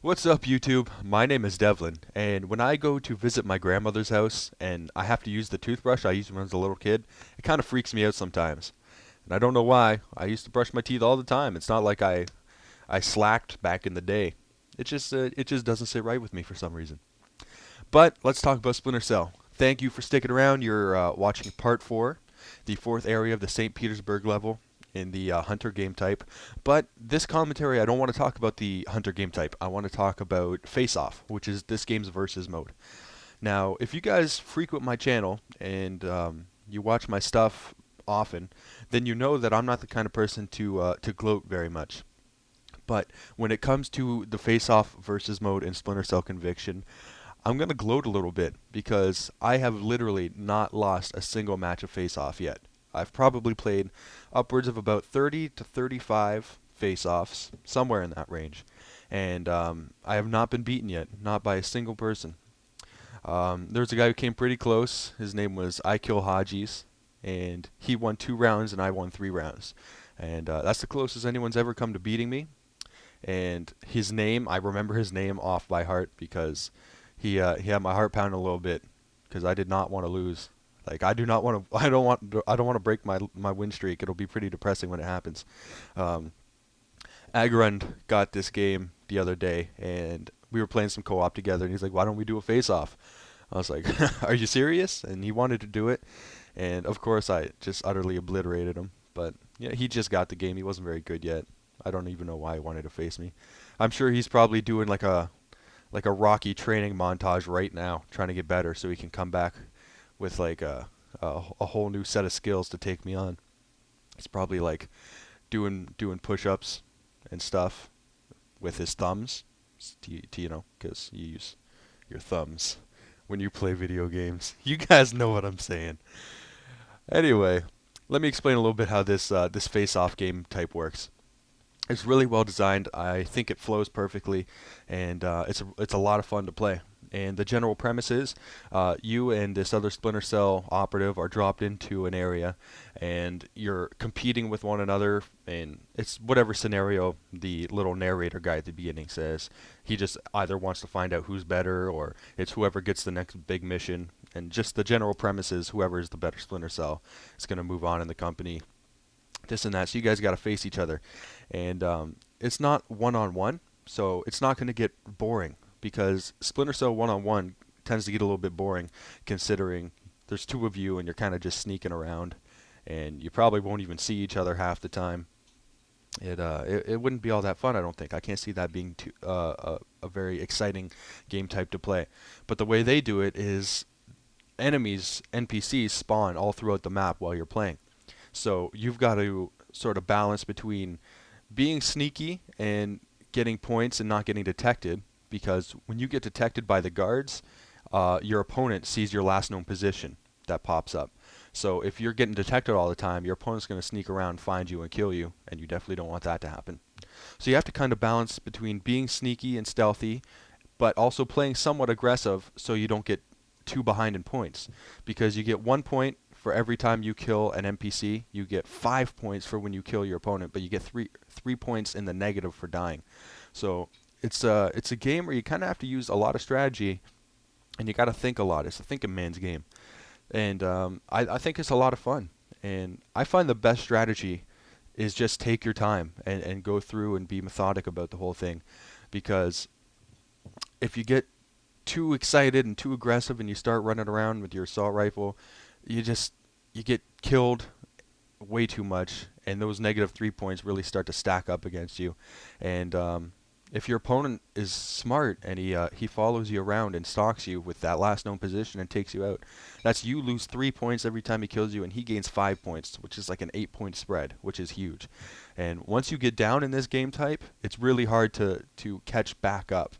What's up, YouTube? My name is Devlin, and when I go to visit my grandmother's house and I have to use the toothbrush I used when I was a little kid, it kind of freaks me out sometimes. And I don't know why. I used to brush my teeth all the time. It's not like I slacked back in the day. It just doesn't sit right with me for some reason. But let's talk about Splinter Cell. Thank you for sticking around. You're watching part 4, the fourth area of the St. Petersburg level in the Hunter game type. But this commentary, I don't want to talk about the Hunter game type. I want to talk about Face Off, which is this game's versus mode. Now, if you guys frequent my channel and you watch my stuff often, then you know that I'm not the kind of person to gloat very much. But when it comes to the face-off versus mode in Splinter Cell Conviction, I'm going to gloat a little bit because I have literally not lost a single match of face-off yet. I've probably played upwards of about 30 to 35 face-offs, somewhere in that range. And I have not been beaten yet, not by a single person. There's a guy who came pretty close. His name was I Kill Hajis, and he won 2 rounds and I won 3 rounds. And that's the closest anyone's ever come to beating me. And his name, I remember his name off by heart because he had my heart pounding a little bit because I did not want to lose. Like I do not want to. I don't want to break my win streak. It'll be pretty depressing when it happens. Um, Agrund got this game the other day, and we were playing some co-op together. And he's like, "Why don't we do a face-off?" I was like, "Are you serious?" And he wanted to do it, and of course I just utterly obliterated him. But yeah, he just got the game. He wasn't very good yet. I don't even know why he wanted to face me. I'm sure he's probably doing like a Rocky training montage right now, trying to get better so he can come back with like a whole new set of skills to take me on. He's probably like doing push-ups and stuff with his thumbs, to you know, because you use your thumbs when you play video games. You guys know what I'm saying. Anyway, let me explain a little bit how this face-off game type works. It's really well designed. I think it flows perfectly, and it's a lot of fun to play. And the general premise is, you and this other Splinter Cell operative are dropped into an area, and you're competing with one another. And it's whatever scenario the little narrator guy at the beginning says. He just either wants to find out who's better, or it's whoever gets the next big mission. And just the general premise is whoever is the better Splinter Cell is going to move on in the company, this and that. So you guys got to face each other, and it's not one-on-one, so it's not going to get boring because Splinter Cell one-on-one tends to get a little bit boring, considering there's 2 of you and you're kind of just sneaking around, and you probably won't even see each other half the time. It wouldn't be all that fun, I don't think. I can't see that being a very exciting game type to play. But the way they do it is enemies, NPCs, spawn all throughout the map while you're playing. So you've got to sort of balance between being sneaky and getting points and not getting detected, because when you get detected by the guards, your opponent sees your last known position that pops up. So if you're getting detected all the time, your opponent's going to sneak around, find you, and kill you, and you definitely don't want that to happen. So you have to kind of balance between being sneaky and stealthy, but also playing somewhat aggressive so you don't get too behind in points, because you get 1 point for every time you kill an NPC. You get 5 points for when you kill your opponent, but you get three points in the negative for dying. So it's a game where you kind of have to use a lot of strategy, and you got to think a lot. It's a thinking man's game, and I think it's a lot of fun. And I find the best strategy is just take your time and go through and be methodic about the whole thing, because if you get too excited and too aggressive and you start running around with your assault rifle, you get killed way too much, and those negative 3 points really start to stack up against you. And if your opponent is smart and he follows you around and stalks you with that last known position and takes you out, that's you lose 3 points every time he kills you, and he gains 5 points, which is like an 8-point spread, which is huge. And once you get down in this game type, it's really hard to catch back up,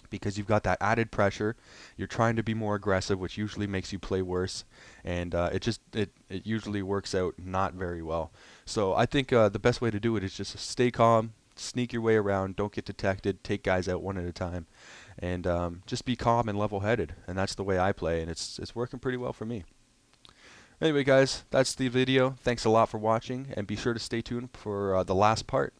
because you've got that added pressure. You're trying to be more aggressive, which usually makes you play worse, and it usually works out not very well. So I think the best way to do it is just stay calm, sneak your way around, don't get detected, take guys out one at a time, and just be calm and level-headed. And that's the way I play, and it's working pretty well for me. Anyway, guys, that's the video. Thanks a lot for watching, and be sure to stay tuned for the last part.